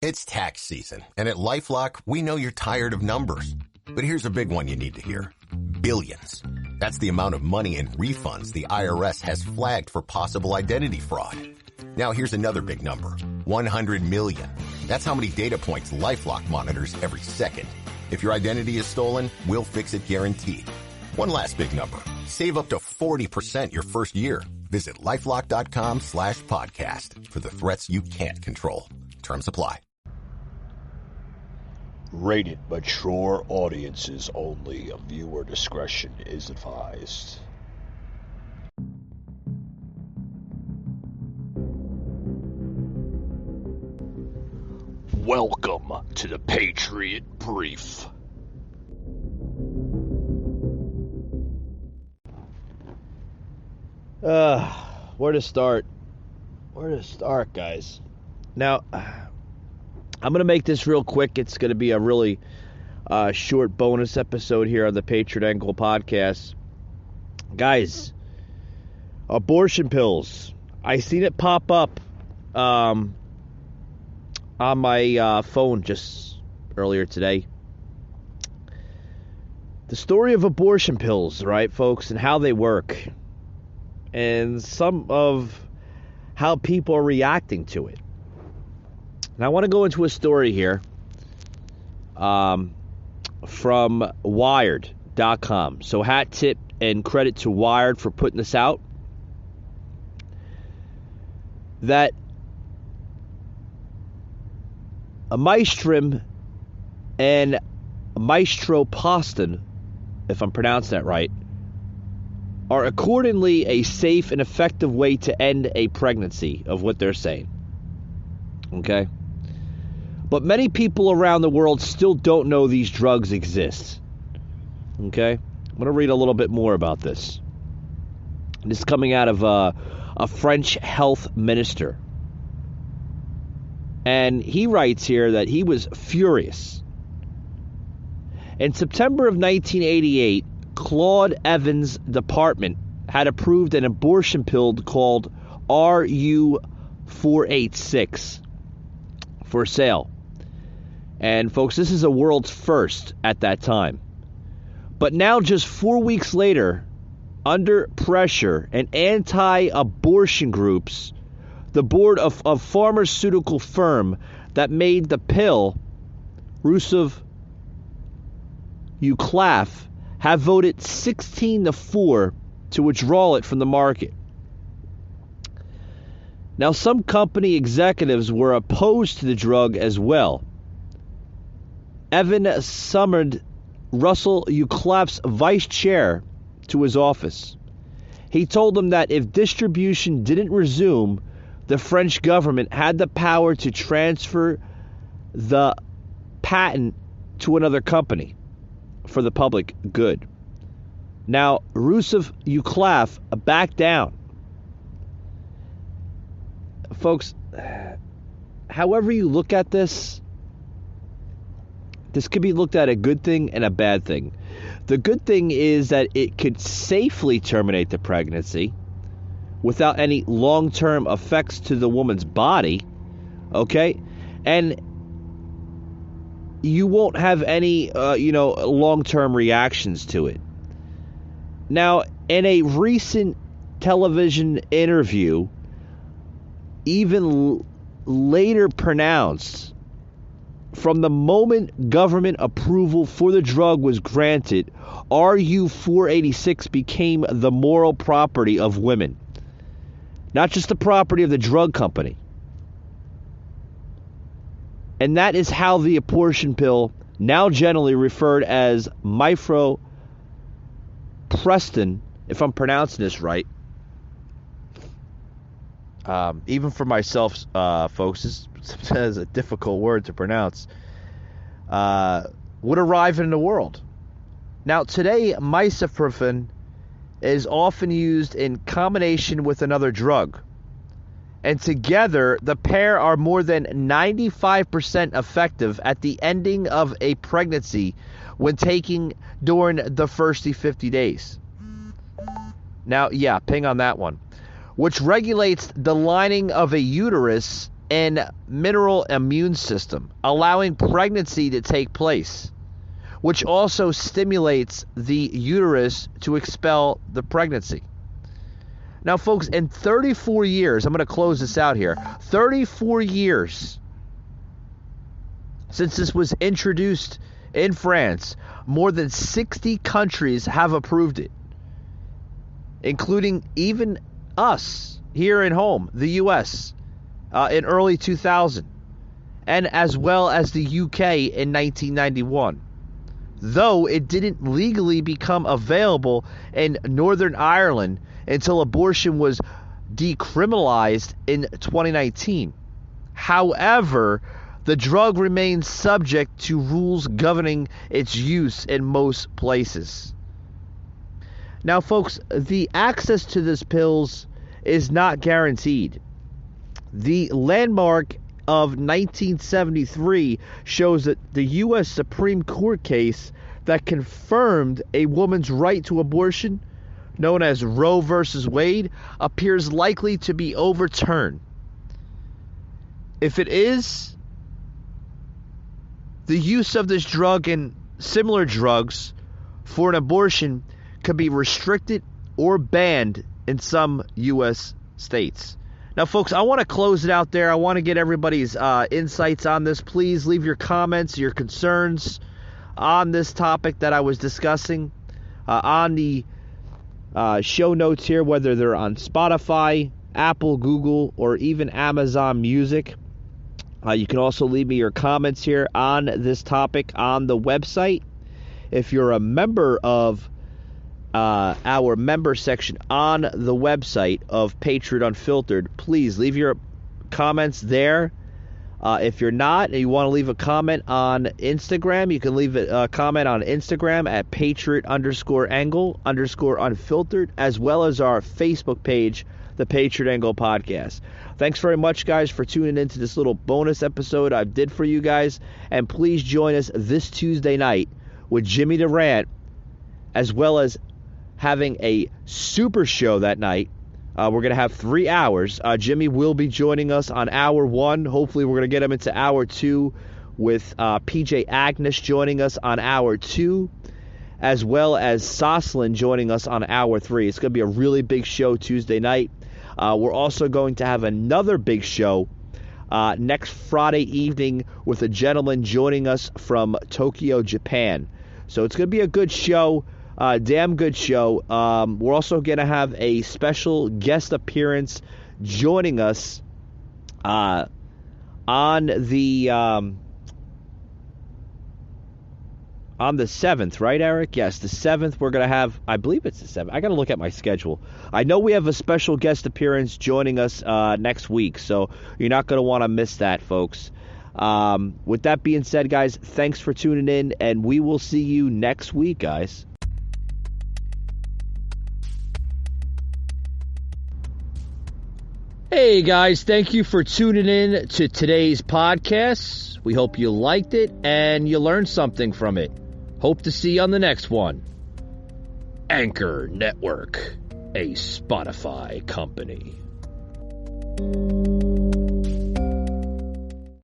It's tax season, and at LifeLock, we know you're tired of numbers. But here's a big one you need to hear. Billions. That's the amount of money in refunds the IRS has flagged for possible identity fraud. Now here's another big number. 100 million. That's how many data points LifeLock monitors every second. If your identity is stolen, we'll fix it guaranteed. One last big number. Save up to 40% your first year. Visit LifeLock.com/podcast for the threats you can't control. Terms apply. Rated mature audiences only. Viewer discretion is advised. Welcome to the Patriot Brief. Where to start? Guys? Now, I'm going to make this real quick. It's going to be a really short bonus episode here on the Patriot Angle podcast. Guys, abortion pills. I seen it pop up on my phone just earlier today. The story of abortion pills, right, folks, and how they work. And some of how people are reacting to it. And I want to go into a story here from Wired.com. So hat tip and credit to Wired for putting this out. That a Maestrim and Maestropostin, if I'm pronouncing that right, are accordingly a safe and effective way to end a pregnancy, of what they're saying. Okay? But many people around the world still don't know these drugs exist. Okay? I'm going to read a little bit more about this. This is coming out of a French health minister. And he writes here that he was furious. In September of 1988, Claude Evans' department had approved an abortion pill called RU486 for sale. And folks, this is a world's first at that time. But now, just 4 weeks later, under pressure and anti-abortion groups, the board of a pharmaceutical firm that made the pill, Rusev Uclaf, have voted 16-4 to withdraw it from the market. Now, some company executives were opposed to the drug as well. Evan summoned Russell Uclaf's vice chair to his office. He told him that if distribution didn't resume, the French government had the power to transfer the patent to another company for the public good. Now, Rusev Uclaf backed down. Folks, however you look at this could be looked at a good thing and a bad thing. The good thing is that it could safely terminate the pregnancy without any long-term effects to the woman's body, okay? And you won't have any, long-term reactions to it. Now, in a recent television interview, even later pronounced, from the moment government approval for the drug was granted, RU486 became the moral property of women, not just the property of the drug company. And that is how the abortion pill, now generally referred as mifepristone, if I'm pronouncing this right. Even for myself, folks, this is a difficult word to pronounce, would arrive in the world. Now, today, misoprostol is often used in combination with another drug. And together, the pair are more than 95% effective at the ending of a pregnancy when taken during the first 50 days. Now, yeah, ping on that one. Which regulates the lining of a uterus and mineral immune system, allowing pregnancy to take place, which also stimulates the uterus to expel the pregnancy. Now, folks, in 34 years, I'm going to close this out here, 34 years since this was introduced in France, more than 60 countries have approved it, including even us here at home, the U.S., in early 2000, and as well as the UK in 1991. Though it didn't legally become available in Northern Ireland until abortion was decriminalized in 2019. However, the drug remains subject to rules governing its use in most places. Now, folks, the access to these pills is not guaranteed. The landmark of 1973 shows that the U.S. Supreme Court case that confirmed a woman's right to abortion, known as Roe versus Wade, appears likely to be overturned. If it is, the use of this drug and similar drugs for an abortion could be restricted or banned in some U.S. states. Now, folks, I want to close it out there. I want to get everybody's insights on this. Please leave your comments, your concerns on this topic that I was discussing on the show notes here, whether they're on Spotify, Apple, Google, or even Amazon Music. You can also leave me your comments here on this topic on the website. If you're a member of our member section on the website of Patriot Unfiltered, please leave your comments there. If you're not and you want to leave a comment on Instagram, you can leave a comment on Instagram at Patriot_Angle_Unfiltered, as well as our Facebook page, the Patriot Angle Podcast. Thanks very much, guys, for tuning into this little bonus episode I did for you guys. And please join us this Tuesday night with Jimmy Durant, as well as having a super show that night. We're going to have 3 hours. Jimmy will be joining us on hour 1. Hopefully, we're going to get him into hour 2 with PJ Agnes joining us on hour 2, as well as Soslin joining us on hour 3. It's going to be a really big show Tuesday night. We're also going to have another big show next Friday evening with a gentleman joining us from Tokyo, Japan. So it's going to be a good show. Damn good show. We're also going to have a special guest appearance joining us on the 7th, right, Eric? Yes, the 7th. We're going to have, I believe it's the 7th. I got to look at my schedule. I know we have a special guest appearance joining us next week, so you're not going to want to miss that, folks. With that being said, guys, thanks for tuning in, and we will see you next week, guys. Hey guys, thank you for tuning in to today's podcast. We hope you liked it and you learned something from it. Hope to see you on the next one. Anchor Network, a Spotify company.